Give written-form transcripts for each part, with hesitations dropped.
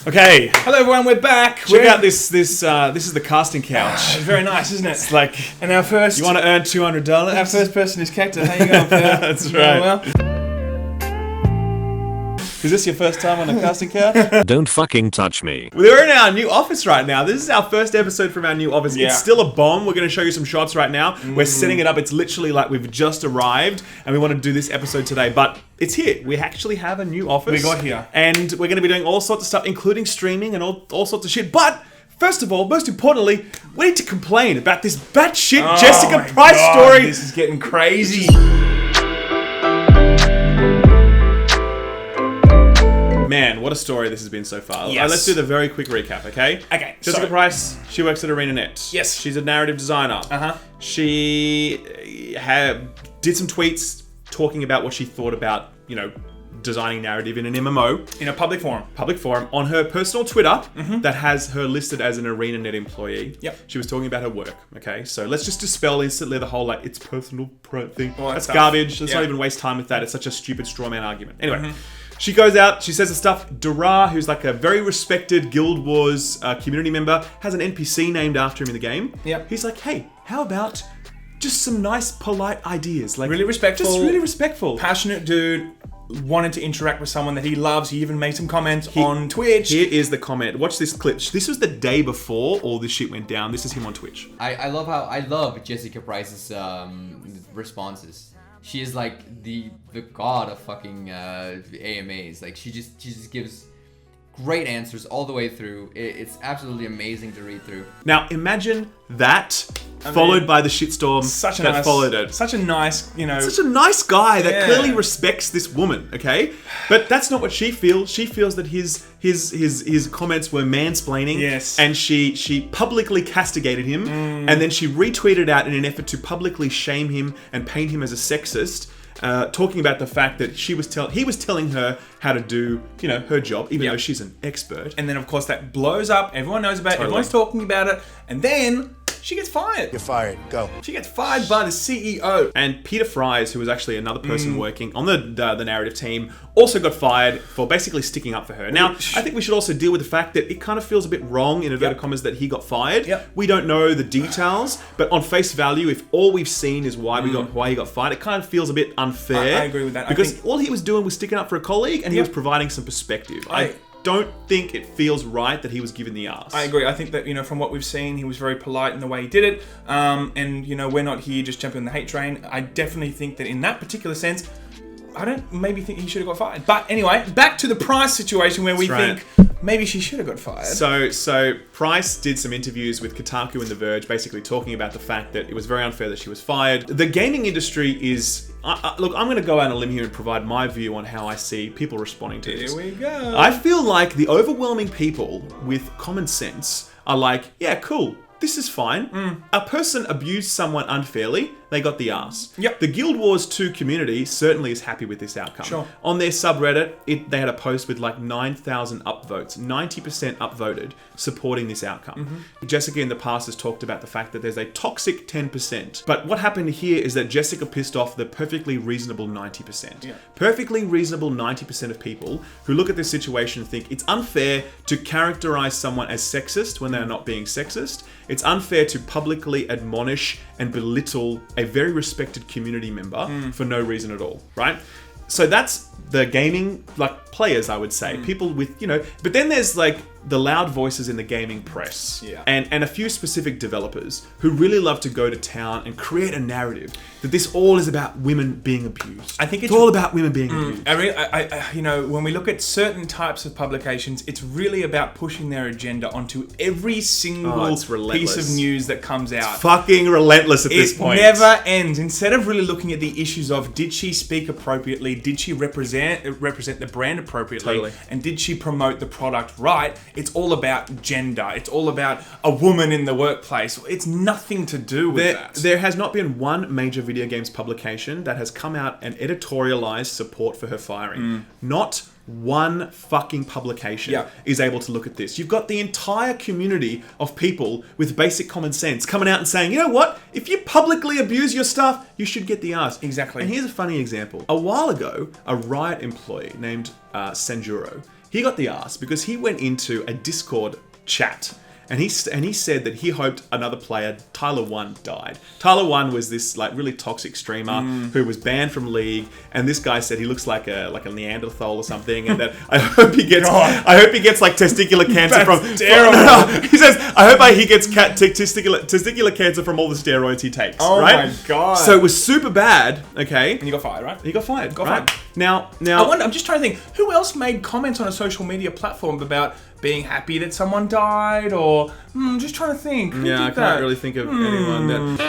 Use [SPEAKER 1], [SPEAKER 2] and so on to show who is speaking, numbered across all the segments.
[SPEAKER 1] Okay.
[SPEAKER 2] Hello everyone, we're back.
[SPEAKER 1] Check out this. This is the casting couch.
[SPEAKER 2] Very nice, isn't it?
[SPEAKER 1] It's like,
[SPEAKER 2] and our first.
[SPEAKER 1] you want to earn $200?
[SPEAKER 2] Our first person is Cactus. How you going, Phil?
[SPEAKER 1] That's right.
[SPEAKER 2] Well?
[SPEAKER 1] Is this your first time on a casting couch?
[SPEAKER 3] Don't fucking touch me.
[SPEAKER 1] We're in our new office right now. This is our first episode from our new office.
[SPEAKER 2] Yeah.
[SPEAKER 1] It's still a bomb. We're going to show you some shots right now. We're setting it up. It's literally like we've just arrived and we want to do this episode today. But it's here. We actually have a new office.
[SPEAKER 2] We got here.
[SPEAKER 1] And we're going to be doing all sorts of stuff, including streaming and all sorts of shit. But first of all, most importantly, we need to complain about this batshit Jessica Price story.
[SPEAKER 2] This is getting crazy.
[SPEAKER 1] Man, what a story this has been so far.
[SPEAKER 2] Yes.
[SPEAKER 1] Let's do the very quick recap, okay?
[SPEAKER 2] Okay,
[SPEAKER 1] Jessica
[SPEAKER 2] so-
[SPEAKER 1] Price, she works at ArenaNet.
[SPEAKER 2] Yes.
[SPEAKER 1] She's a narrative designer.
[SPEAKER 2] Uh-huh.
[SPEAKER 1] She did some tweets talking about what she thought about, designing narrative in an MMO.
[SPEAKER 2] In a public forum.
[SPEAKER 1] Public forum on her personal Twitter that has her listed as an ArenaNet employee.
[SPEAKER 2] Yep.
[SPEAKER 1] She was talking about her work, okay? So let's just dispel instantly the whole, it's personal thing.
[SPEAKER 2] All that
[SPEAKER 1] That's
[SPEAKER 2] stuff.
[SPEAKER 1] garbage. Let's
[SPEAKER 2] Yeah.
[SPEAKER 1] not even waste time with that. It's such a stupid straw man argument. Anyway. She goes out, she says the stuff. Dara, who's like a very respected Guild Wars community member, has an NPC named after him in the game.
[SPEAKER 2] Yep.
[SPEAKER 1] He's like, hey, how about just some nice, polite ideas? Like
[SPEAKER 2] Really respectful.
[SPEAKER 1] Just really respectful.
[SPEAKER 2] Passionate dude. Wanted to interact with someone that he loves. He even made some comments on Twitch.
[SPEAKER 1] Here is the comment. Watch this clip. This was the day before all this shit went down. This is him on Twitch.
[SPEAKER 4] I love Jessica Price's responses. She is like the god of fucking AMAs. Like she just gives great answers all the way through. It's absolutely amazing to read through.
[SPEAKER 1] Now imagine that followed by the shitstorm that followed it.
[SPEAKER 2] Such a nice,
[SPEAKER 1] Such a nice guy that
[SPEAKER 2] Yeah.
[SPEAKER 1] clearly respects this woman, okay? But that's not what she feels. She feels that his comments were mansplaining.
[SPEAKER 2] Yes.
[SPEAKER 1] And she publicly castigated him, and then she retweeted out in an effort to publicly shame him and paint him as a sexist. Talking about the fact that he was telling her how to do, her job, even though she's an expert.
[SPEAKER 2] And then, of course, that blows up. Everyone knows about it.
[SPEAKER 1] Totally.
[SPEAKER 2] Everyone's talking about it. And then she gets fired.
[SPEAKER 5] You're fired. Go.
[SPEAKER 2] She gets fired by the CEO.
[SPEAKER 1] And Peter Fries, who was actually another person working on the narrative team, also got fired for basically sticking up for her. Now, I think we should also deal with the fact that it kind of feels a bit wrong, in inverted commas, that he got fired.
[SPEAKER 2] Yep.
[SPEAKER 1] We don't know the details, but on face value, if all we've seen is why he got fired, it kind of feels a bit unfair.
[SPEAKER 2] I agree with that.
[SPEAKER 1] Because all he was doing was sticking up for a colleague, and he was providing some perspective. I don't think it feels right that he was given the arse.
[SPEAKER 2] I agree. I think that, from what we've seen, he was very polite in the way he did it. And, we're not here just jumping on the hate train. I definitely think that in that particular sense, I don't maybe think he should have got fired. But anyway, back to the Price situation where we think maybe she should have got fired.
[SPEAKER 1] So Price did some interviews with Kotaku and The Verge, basically talking about the fact that it was very unfair that she was fired. The gaming industry is... look, I'm going to go out on a limb here and provide my view on how I see people responding to this.
[SPEAKER 2] Here we go.
[SPEAKER 1] I feel like the overwhelming people with common sense are like, yeah, cool, this is fine. A person abused someone unfairly, they got the arse.
[SPEAKER 2] Yep.
[SPEAKER 1] The Guild Wars 2 community certainly is happy with this outcome.
[SPEAKER 2] Sure.
[SPEAKER 1] On their subreddit, they had a post with like 9,000 upvotes, 90% upvoted, supporting this outcome. Jessica in the past has talked about the fact that there's a toxic 10%. But what happened here is that Jessica pissed off the perfectly reasonable 90%.
[SPEAKER 2] Yeah.
[SPEAKER 1] Perfectly reasonable 90% of people who look at this situation and think it's unfair to characterize someone as sexist when they're not being sexist. It's unfair to publicly admonish and belittle a very respected community member for no reason at all, right? So that's the gaming players, I would say. People with, but then there's the loud voices in the gaming press and a few specific developers who really love to go to town and create a narrative that this all is about women being abused.
[SPEAKER 2] I think
[SPEAKER 1] it's all about women being abused.
[SPEAKER 2] When we look at certain types of publications, it's really about pushing their agenda onto every single
[SPEAKER 1] it's relentless.
[SPEAKER 2] piece of news that comes out.
[SPEAKER 1] Fucking relentless at this point.
[SPEAKER 2] It never ends. Instead of really looking at the issues of, did she speak appropriately? Did she represent the brand appropriately?
[SPEAKER 1] Totally.
[SPEAKER 2] And did she promote the product right? It's all about gender. It's all about a woman in the workplace. It's nothing to do with that.
[SPEAKER 1] There has not been one major video games publication that has come out and editorialized support for her firing. Not one fucking publication is able to look at this. You've got the entire community of people with basic common sense coming out and saying, you know what? If you publicly abuse your stuff, you should get the arse.
[SPEAKER 2] Exactly.
[SPEAKER 1] And here's a funny example. A while ago, a Riot employee named Sanjuro, He got the ass because he went into a Discord chat. And he said that he hoped another player, Tyler 1, died. Tyler 1 was this like really toxic streamer who was banned from League, and this guy said he looks like a Neanderthal or something, and that I hope he gets like testicular cancer from. He says I hope he gets testicular cancer from all the steroids he takes.
[SPEAKER 2] Oh
[SPEAKER 1] right?
[SPEAKER 2] my god!
[SPEAKER 1] So it was super bad. Okay,
[SPEAKER 2] and he got fired, right?
[SPEAKER 1] He got fired.
[SPEAKER 2] Fired.
[SPEAKER 1] Now
[SPEAKER 2] I wonder. I'm just trying to think who else made comments on a social media platform about being happy that someone died, or just trying to think.
[SPEAKER 1] I can't really think of anyone that.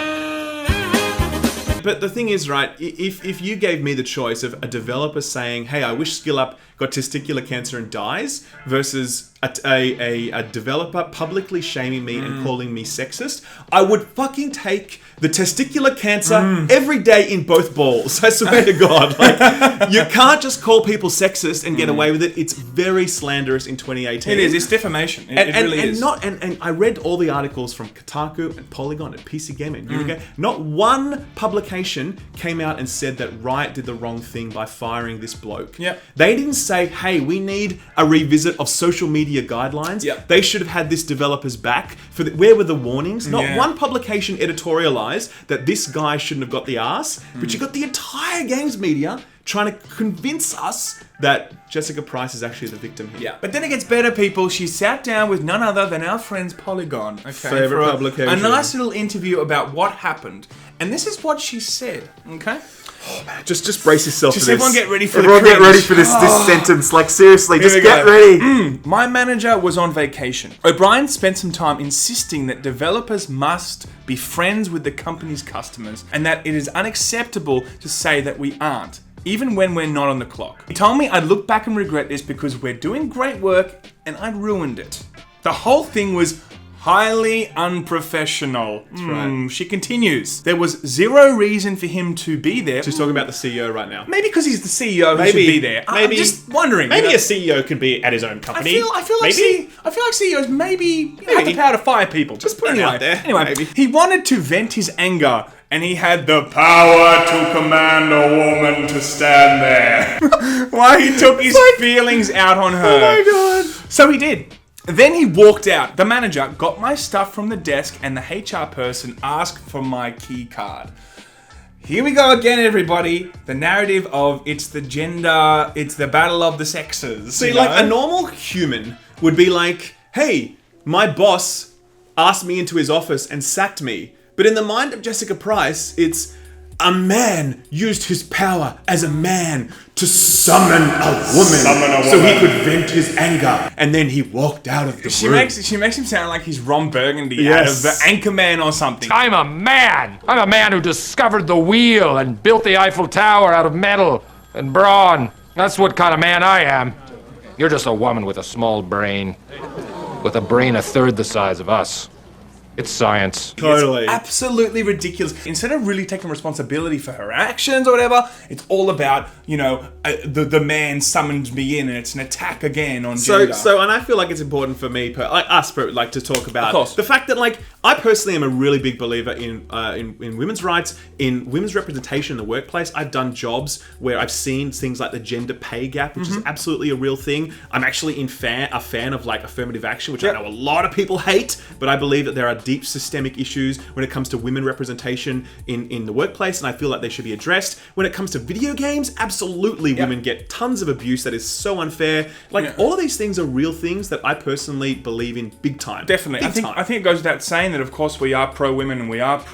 [SPEAKER 1] But the thing is, right, if you gave me the choice of a developer saying, hey, I wish SkillUp got testicular cancer and dies, versus a developer publicly shaming me and calling me sexist, I would fucking take the testicular cancer every day in both balls. I swear to God. Like, you can't just call people sexist and get away with it. It's very slanderous in 2018.
[SPEAKER 2] It is. It's defamation. It really is.
[SPEAKER 1] And I read all the articles from Kotaku and Polygon and PC Gamer and Eurogame. Not one publication came out and said that Riot did the wrong thing by firing this bloke.
[SPEAKER 2] Yep.
[SPEAKER 1] They didn't say, hey, we need a revisit of social media guidelines.
[SPEAKER 2] Yep.
[SPEAKER 1] They should have had this developer's back. Where were the warnings? Not one publication editorialized that this guy shouldn't have got the ass, but you got the entire games media trying to convince us that Jessica Price is actually the victim here.
[SPEAKER 2] Yeah, but then it gets better, people. She sat down with none other than our friends Polygon. Okay,
[SPEAKER 1] favorite publication.
[SPEAKER 2] A nice little interview about what happened. And this is what she said, okay?
[SPEAKER 1] Oh, man, just brace yourself for this.
[SPEAKER 2] Everyone get ready for
[SPEAKER 1] everyone get ready for this sentence. Like, seriously, just get ready.
[SPEAKER 2] My manager was on vacation. O'Brien spent some time insisting that developers must be friends with the company's customers and that it is unacceptable to say that we aren't, even when we're not on the clock. He told me I'd look back and regret this because we're doing great work and I'd ruined it. The whole thing was highly unprofessional.
[SPEAKER 1] That's right.
[SPEAKER 2] She continues. There was zero reason for him to be there.
[SPEAKER 1] She's talking about the CEO right now.
[SPEAKER 2] Maybe because he's the CEO who should be there. I'm just wondering.
[SPEAKER 1] Maybe a CEO can be at his own company.
[SPEAKER 2] I feel like CEOs maybe have the power to fire people.
[SPEAKER 1] Just put it out there.
[SPEAKER 2] Anyway,
[SPEAKER 1] maybe.
[SPEAKER 2] He wanted to vent his anger, and he had the power to command a woman to stand there. While he took his feelings out on her.
[SPEAKER 1] Oh my god.
[SPEAKER 2] So he did. Then he walked out. The manager got my stuff from the desk and the HR person asked for my key card. Here we go again, everybody. The narrative of it's the gender, it's the battle of the sexes.
[SPEAKER 1] See, like a normal human would be like, hey, my boss asked me into his office and sacked me. But in the mind of Jessica Price, it's a man used his power as a man to summon a woman so he could vent his anger. And then he walked out of the room.
[SPEAKER 2] She makes him sound like he's Ron Burgundy out of the Anchorman or something.
[SPEAKER 3] I'm a man who discovered the wheel and built the Eiffel Tower out of metal and brawn. That's what kind of man I am. You're just a woman with a small brain. With a brain a third the size of us. It's science.
[SPEAKER 1] Totally.
[SPEAKER 2] It's absolutely ridiculous. Instead of really taking responsibility for her actions or whatever, it's all about, the man summoned me in and it's an attack again on gender.
[SPEAKER 1] So, and I feel like it's important for me, to talk about the fact that, like, I personally am a really big believer in women's rights, in women's representation in the workplace. I've done jobs where I've seen things like the gender pay gap, which is absolutely a real thing. I'm actually a fan of, like, affirmative action, which I know a lot of people hate, but I believe that there are deep systemic issues when it comes to women representation in the workplace, and I feel like they should be addressed. When it comes to video games, absolutely women get tons of abuse that is so unfair. Like, all of these things are real things that I personally believe in big time.
[SPEAKER 2] Definitely. I think it goes without saying that, of course, we are pro-women and we are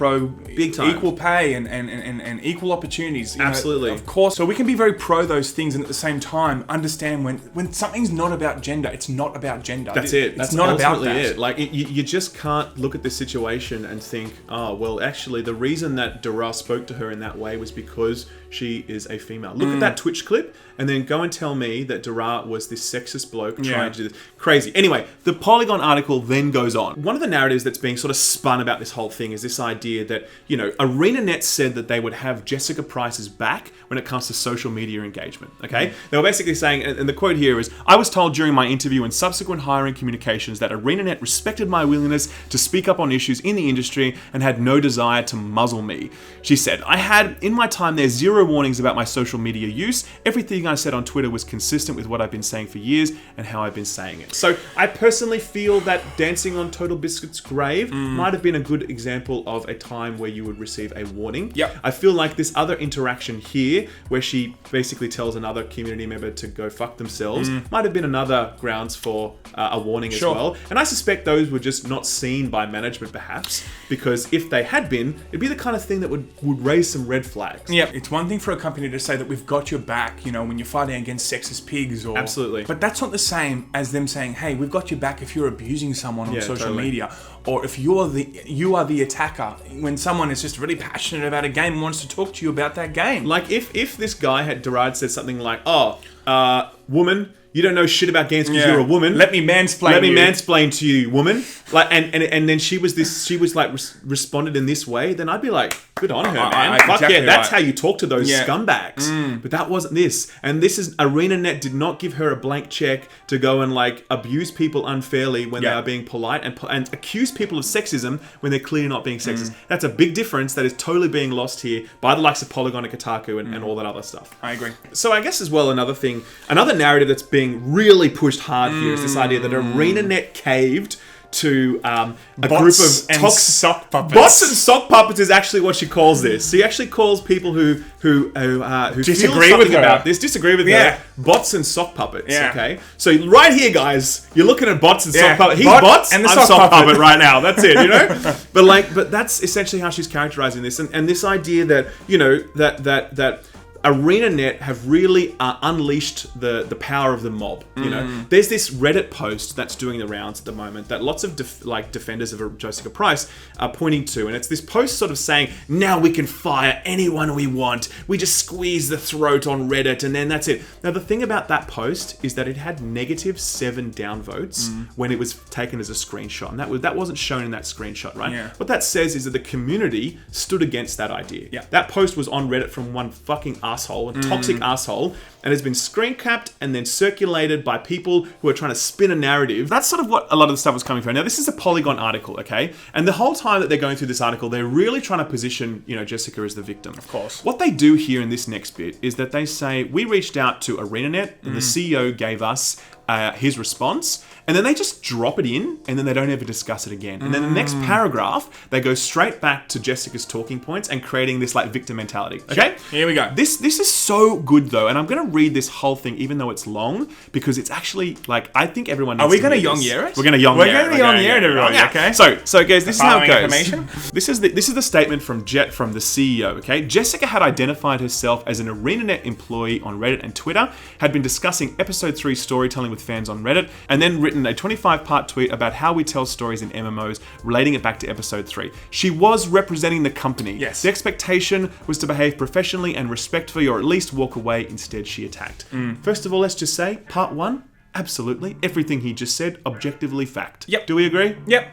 [SPEAKER 1] big time
[SPEAKER 2] equal pay and equal opportunities.
[SPEAKER 1] Absolutely.
[SPEAKER 2] Of course. So we can be very pro those things and at the same time understand when something's not about gender, it's not about gender.
[SPEAKER 1] That's it. That's
[SPEAKER 2] not
[SPEAKER 1] ultimately
[SPEAKER 2] about that.
[SPEAKER 1] it. Like, you just can't look at this situation and think, oh, well, actually, the reason that Dara spoke to her in that way was because she is a female. Look at that Twitch clip and then go and tell me that Dara was this sexist bloke trying to do this. Crazy. Anyway, the Polygon article then goes on. One of the narratives that's being sort of spun about this whole thing is this idea that, ArenaNet said that they would have Jessica Price's back when it comes to social media engagement, okay? They were basically saying, and the quote here is, I was told during my interview and subsequent hiring communications that ArenaNet respected my willingness to speak up on issues in the industry and had no desire to muzzle me. She said, I had, in my time there, zero zero warnings about my social media use. Everything I said on Twitter was consistent with what I've been saying for years and how I've been saying it. So I personally feel that dancing on Total Biscuit's grave might have been a good example of a time where you would receive a warning.
[SPEAKER 2] Yep.
[SPEAKER 1] I feel like this other interaction here, where she basically tells another community member to go fuck themselves, might have been another grounds for a warning as well. And I suspect those were just not seen by management, perhaps, because if they had been, it'd be the kind of thing that would raise some red flags.
[SPEAKER 2] Yeah, it's one thing for a company to say that we've got your back, you know, when you're fighting against sexist pigs or...
[SPEAKER 1] Absolutely.
[SPEAKER 2] But that's not the same as them saying, hey, we've got your back if you're abusing someone on social media, or if you are the attacker when someone is just really passionate about a game and wants to talk to you about that game.
[SPEAKER 1] Like if this guy had said something like, woman, you don't know shit about games because you're a woman.
[SPEAKER 2] Let me mansplain.
[SPEAKER 1] Let me mansplain to you, woman. Like, and then she was responded in this way. Then I'd be like, good on her, man. Fuck
[SPEAKER 2] exactly
[SPEAKER 1] yeah, that's
[SPEAKER 2] right.
[SPEAKER 1] how you talk to those scumbags. But that wasn't this. And this is ArenaNet did not give her a blank check to go and like abuse people unfairly when they are being polite and accuse people of sexism when they're clearly not being sexist. That's a big difference that is totally being lost here by the likes of Polygon and Kotaku and all that other stuff.
[SPEAKER 2] I agree.
[SPEAKER 1] So I guess as well another narrative that's being really pushed hard here is this idea that ArenaNet caved to a group of
[SPEAKER 2] sock puppets.
[SPEAKER 1] Bots and sock puppets is actually what she calls this. She actually calls people who
[SPEAKER 2] Disagree
[SPEAKER 1] feel
[SPEAKER 2] with
[SPEAKER 1] something
[SPEAKER 2] her.
[SPEAKER 1] about this, disagree with her, bots and sock puppets.
[SPEAKER 2] Yeah.
[SPEAKER 1] Okay, so right here, guys, you're looking at bots and sock puppets. He's
[SPEAKER 2] Bot
[SPEAKER 1] bots
[SPEAKER 2] and the
[SPEAKER 1] I'm
[SPEAKER 2] sock puppet
[SPEAKER 1] right now. That's it, you know. but that's essentially how she's characterizing this, and this idea that that ArenaNet have really unleashed the power of the mob. You know, there's this Reddit post that's doing the rounds at the moment that lots of defenders of Jessica Price are pointing to, and it's this post sort of saying, now we can fire anyone we want. We just squeeze the throat on Reddit, and then that's it. Now the thing about that post is that it had -7 downvotes when it was taken as a screenshot, and that wasn't shown in that screenshot, right?
[SPEAKER 2] Yeah.
[SPEAKER 1] What that says is that the community stood against that idea.
[SPEAKER 2] Yeah.
[SPEAKER 1] That post was on Reddit from one fucking asshole, a toxic asshole, and has been screen capped and then circulated by people who are trying to spin a narrative. That's sort of what a lot of the stuff was coming from. Now, this is a Polygon article, okay? And the whole time that they're going through this article, they're really trying to position, Jessica as the victim. Of
[SPEAKER 2] course.
[SPEAKER 1] What they do here in this next bit is that they say, we reached out to ArenaNet, and the CEO gave us his response, and then they just drop it in, and then they don't ever discuss it again. And then the next paragraph, they go straight back to Jessica's talking points and creating this like victim mentality. Okay,
[SPEAKER 2] here we go.
[SPEAKER 1] This is so good though, and I'm going to read this whole thing, even though it's long, because it's actually like I think everyone. Needs
[SPEAKER 2] Are we
[SPEAKER 1] to
[SPEAKER 2] going to
[SPEAKER 1] read
[SPEAKER 2] Young
[SPEAKER 1] this.
[SPEAKER 2] Year it?
[SPEAKER 1] We're going to Young Year.
[SPEAKER 2] We're going to Young Year it, everybody. Okay.
[SPEAKER 1] So guys, this is how it goes.
[SPEAKER 2] Information?
[SPEAKER 1] This is the statement from the CEO. Okay, Jessica had identified herself as an ArenaNet employee on Reddit and Twitter, had been discussing episode 3 storytelling with fans on Reddit, and then written a 25-part tweet about how we tell stories in MMOs, relating it back to episode 3. She was representing the company.
[SPEAKER 2] Yes.
[SPEAKER 1] The expectation was to behave professionally and respectfully, or at least walk away. Instead, she attacked. First of all, let's just say, part 1, absolutely. Everything he just said, objectively fact.
[SPEAKER 2] Yep.
[SPEAKER 1] Do we agree?
[SPEAKER 2] Yep.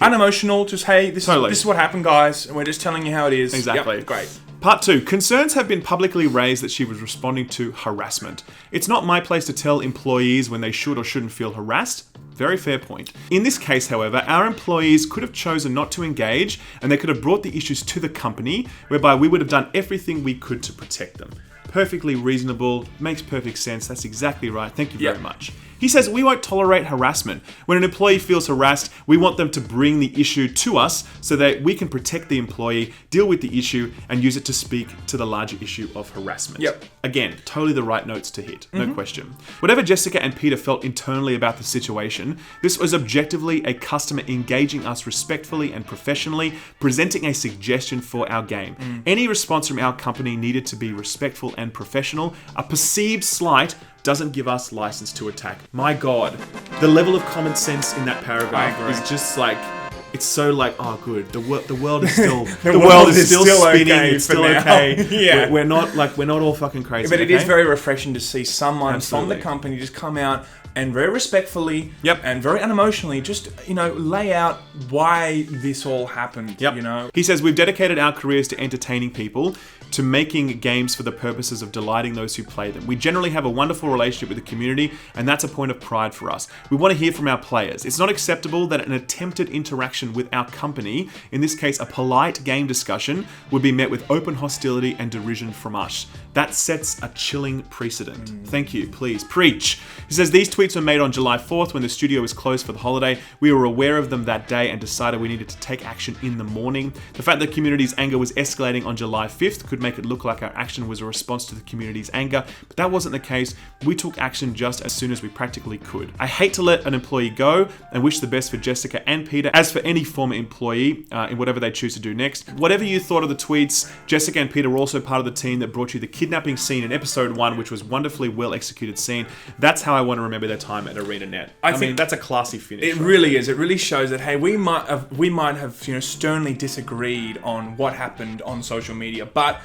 [SPEAKER 2] Unemotional, just, hey, this is what happened, guys, and we're just telling you how it is.
[SPEAKER 1] Exactly.
[SPEAKER 2] Yep, great.
[SPEAKER 1] Part 2. Concerns have been publicly raised that she was responding to harassment. It's not my place to tell employees when they should or shouldn't feel harassed. Very fair point. In this case, however, our employees could have chosen not to engage, and they could have brought the issues to the company, whereby we would have done everything we could to protect them. Perfectly reasonable, makes perfect sense, that's exactly right, thank you very much. He says, we won't tolerate harassment. When an employee feels harassed, we want them to bring the issue to us so that we can protect the employee, deal with the issue, and use it to speak to the larger issue of harassment.
[SPEAKER 2] Yep.
[SPEAKER 1] Again, totally the right notes to hit, no question. Whatever Jessica and Peter felt internally about the situation, this was objectively a customer engaging us respectfully and professionally, presenting a suggestion for our game. Any response from our company needed to be respectful and professional. A perceived slight doesn't give us license to attack. My God, the level of common sense in that paragraph is just like, it's so like, oh, good. The world is still the world is still spinning.
[SPEAKER 2] Okay,
[SPEAKER 1] it's still
[SPEAKER 2] now.
[SPEAKER 1] okay.
[SPEAKER 2] Yeah,
[SPEAKER 1] we're not all fucking crazy.
[SPEAKER 2] But it is very refreshing to see someone from the
[SPEAKER 1] Absolutely.
[SPEAKER 2] company just come out and very respectfully
[SPEAKER 1] Yep.
[SPEAKER 2] and very unemotionally just, lay out why this all happened.
[SPEAKER 1] Yep. He says, we've dedicated our careers to entertaining people, to making games for the purposes of delighting those who play them. We generally have a wonderful relationship with the community, and that's a point of pride for us. We want to hear from our players. It's not acceptable that an attempted interaction interaction with our company, in this case a polite game discussion, would be met with open hostility and derision from us. That sets a chilling precedent. Thank you, please, preach. He says, these tweets were made on July 4th when the studio was closed for the holiday. We were aware of them that day and decided we needed to take action in the morning. The fact that the community's anger was escalating on July 5th could make it look like our action was a response to the community's anger, but that wasn't the case. We took action just as soon as we practically could. I hate to let an employee go and wish the best for Jessica and Peter, as for any former employee, in whatever they choose to do next. Whatever you thought of the tweets, Jessica and Peter were also part of the team that brought you the kidnapping scene in episode 1, which was wonderfully well executed scene. That's how I want to remember their time at ArenaNet. I mean, that's a classy finish.
[SPEAKER 2] It really is. It really shows that, hey, we might have sternly disagreed on what happened on social media, but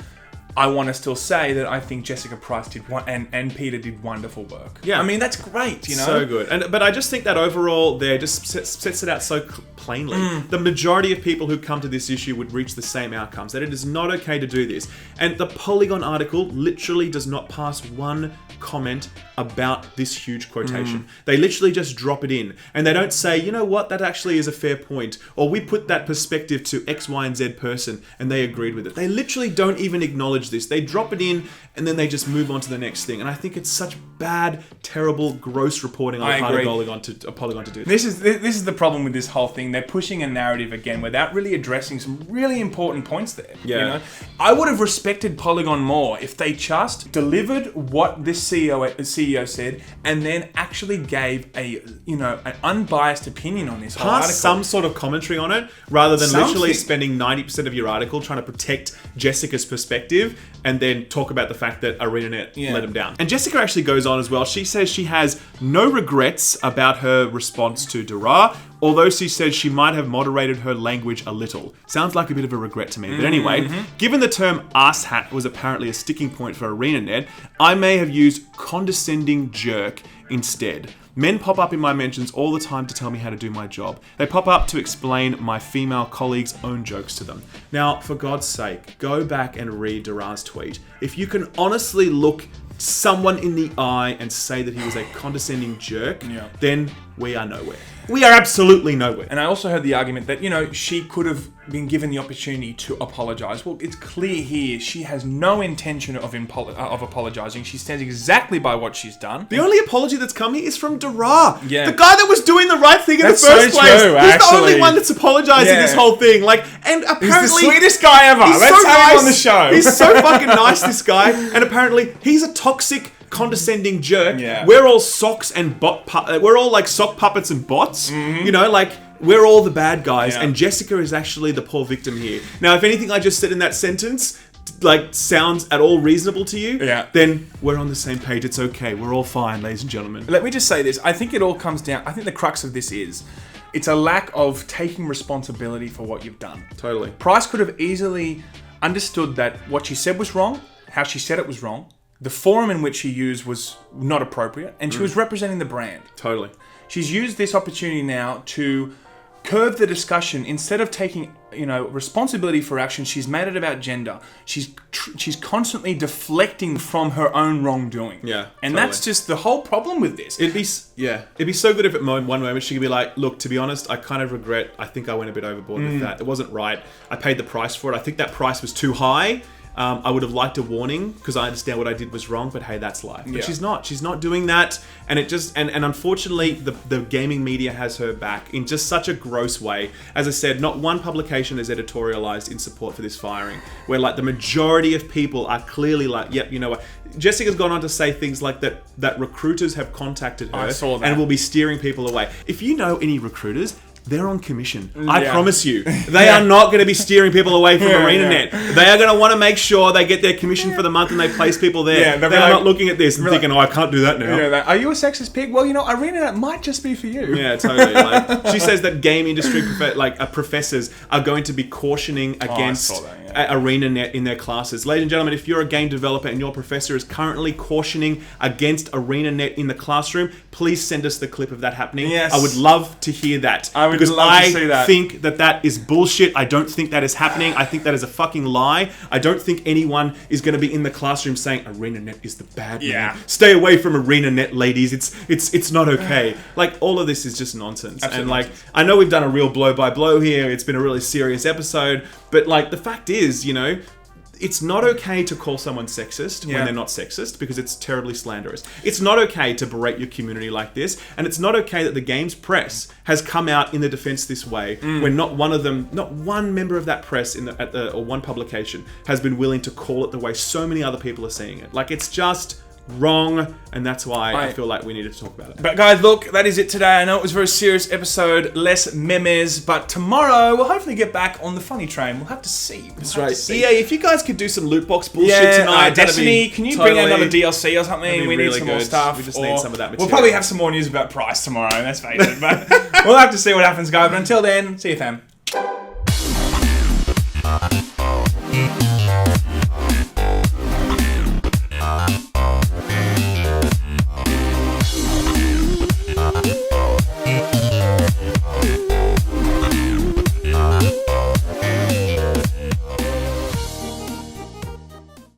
[SPEAKER 2] I want to still say that I think Jessica Price did and Peter did wonderful work.
[SPEAKER 1] Yeah,
[SPEAKER 2] I mean, that's great, you know.
[SPEAKER 1] So good. But I just think that overall there just sets it out so plainly. The majority of people who come to this issue would reach the same outcomes, that it is not okay to do this. And the Polygon article literally does not pass one comment about this huge quotation. They literally just drop it in, and they don't say, you know what, that actually is a fair point, or we put that perspective to X, Y, and Z person and they agreed with it. They literally don't even acknowledge this. They drop it in and then they just move on to the next thing. And I think it's such bad, terrible, gross reporting on the part of Polygon to do this.
[SPEAKER 2] This is the problem with this whole thing. They're pushing a narrative again without really addressing some really important points there.
[SPEAKER 1] Yeah.
[SPEAKER 2] You know? I would have respected Polygon more if they just delivered what this CEO said and then actually gave an unbiased opinion on this whole article.
[SPEAKER 1] Pass some sort of commentary on it, rather than literally spending 90% of your article trying to protect Jessica's perspective and then talk about the fact that ArenaNet let him down. And Jessica actually goes on as well. She says she has no regrets about her response to Dara, although she says she might have moderated her language a little. Sounds like a bit of a regret to me. But anyway, given the term asshat was apparently a sticking point for ArenaNet, I may have used condescending jerk instead. Men pop up in my mentions all the time to tell me how to do my job. They pop up to explain my female colleagues' own jokes to them. Now, for God's sake, go back and read Dara's tweet. If you can honestly look someone in the eye and say that he was a condescending jerk, then we are nowhere. We are absolutely nowhere.
[SPEAKER 2] And I also heard the argument that, she could have been given the opportunity to apologise. Well, it's clear here she has no intention of apologising. She stands exactly by what she's done.
[SPEAKER 1] The only apology that's come here is from Dara.
[SPEAKER 2] Yeah.
[SPEAKER 1] The guy that was doing the right thing in the first place.
[SPEAKER 2] True,
[SPEAKER 1] He's the only one that's apologising this whole thing. And apparently...
[SPEAKER 2] He's the sweetest guy ever. Let's have him on the show.
[SPEAKER 1] He's so fucking nice, this guy. And apparently he's a toxic, condescending jerk.
[SPEAKER 2] Yeah.
[SPEAKER 1] We're all socks and we're all like sock puppets and bots. We're all the bad guys, and Jessica is actually the poor victim here. Now, if anything I just said in that sentence sounds at all reasonable to you, then we're on the same page. It's okay. We're all fine, ladies and gentlemen.
[SPEAKER 2] Let me just say this. I think it all comes down... I think the crux of this is it's a lack of taking responsibility for what you've done.
[SPEAKER 1] Totally.
[SPEAKER 2] Price could have easily understood that what she said was wrong, how she said it was wrong, the forum in which she used was not appropriate, and she was representing the brand.
[SPEAKER 1] Totally.
[SPEAKER 2] She's used this opportunity now to curve the discussion. Instead of taking, responsibility for action, she's made it about gender. She's constantly deflecting from her own wrongdoing.
[SPEAKER 1] Yeah,
[SPEAKER 2] and that's just the whole problem with this.
[SPEAKER 1] It'd be so good if at one moment she could be like, look, to be honest, I kind of regret, I think I went a bit overboard with that. It wasn't right. I paid the price for it. I think that price was too high. I would have liked a warning because I understand what I did was wrong, but hey, that's life. But she's not doing that, and it just and unfortunately the gaming media has her back in just such a gross way. As I said, not one publication has editorialized in support for this firing, where the majority of people are clearly yep, you know what. Jessica's gone on to say things like that recruiters have contacted her and will be steering people away. If you know any recruiters, they're on commission. I promise you. They are not going to be steering people away from ArenaNet. They are going to want to make sure they get their commission for the month and they place people there. They're not looking at this and thinking, I can't do that now.
[SPEAKER 2] Are you a sexist pig? Well, ArenaNet might just be for you.
[SPEAKER 1] Yeah, totally. She says that game industry professors are going to be cautioning against ArenaNet in their classes. Ladies and gentlemen, if you're a game developer and your professor is currently cautioning against ArenaNet in the classroom, please send us the clip of that happening.
[SPEAKER 2] Yes.
[SPEAKER 1] I would love to hear that.
[SPEAKER 2] I would
[SPEAKER 1] because
[SPEAKER 2] love to see that.
[SPEAKER 1] I think that is bullshit. I don't think that is happening. I think that is a fucking lie. I don't think anyone is going to be in the classroom saying ArenaNet is the bad man. Stay away from ArenaNet, ladies. It's not okay. Like, all of this is just nonsense.
[SPEAKER 2] Absolute
[SPEAKER 1] and like,
[SPEAKER 2] nonsense.
[SPEAKER 1] I know we've done a real blow by blow here. It's been a really serious episode, but like, the fact is, you know, it's not okay to call someone sexist when they're not sexist, because it's terribly slanderous. It's not okay to berate your community like this, and it's not okay that the games press has come out in the defense this way, when not one member of that press or one publication has been willing to call it the way so many other people are seeing it. Like, it's just wrong, and that's why I feel like we needed to talk about it.
[SPEAKER 2] But guys, look, that is it today. I know it was a very serious episode, less memes, but tomorrow we'll hopefully get back on the funny train. We'll have to see.
[SPEAKER 1] That's right. EA, if you guys could do some loot box bullshit tonight,
[SPEAKER 2] Destiny, can you bring out another DLC or something? We need some more stuff.
[SPEAKER 1] We just need some of that material.
[SPEAKER 2] We'll probably have some more news about price tomorrow, let's face it. But we'll have to see what happens, guys. But until then, see you, fam.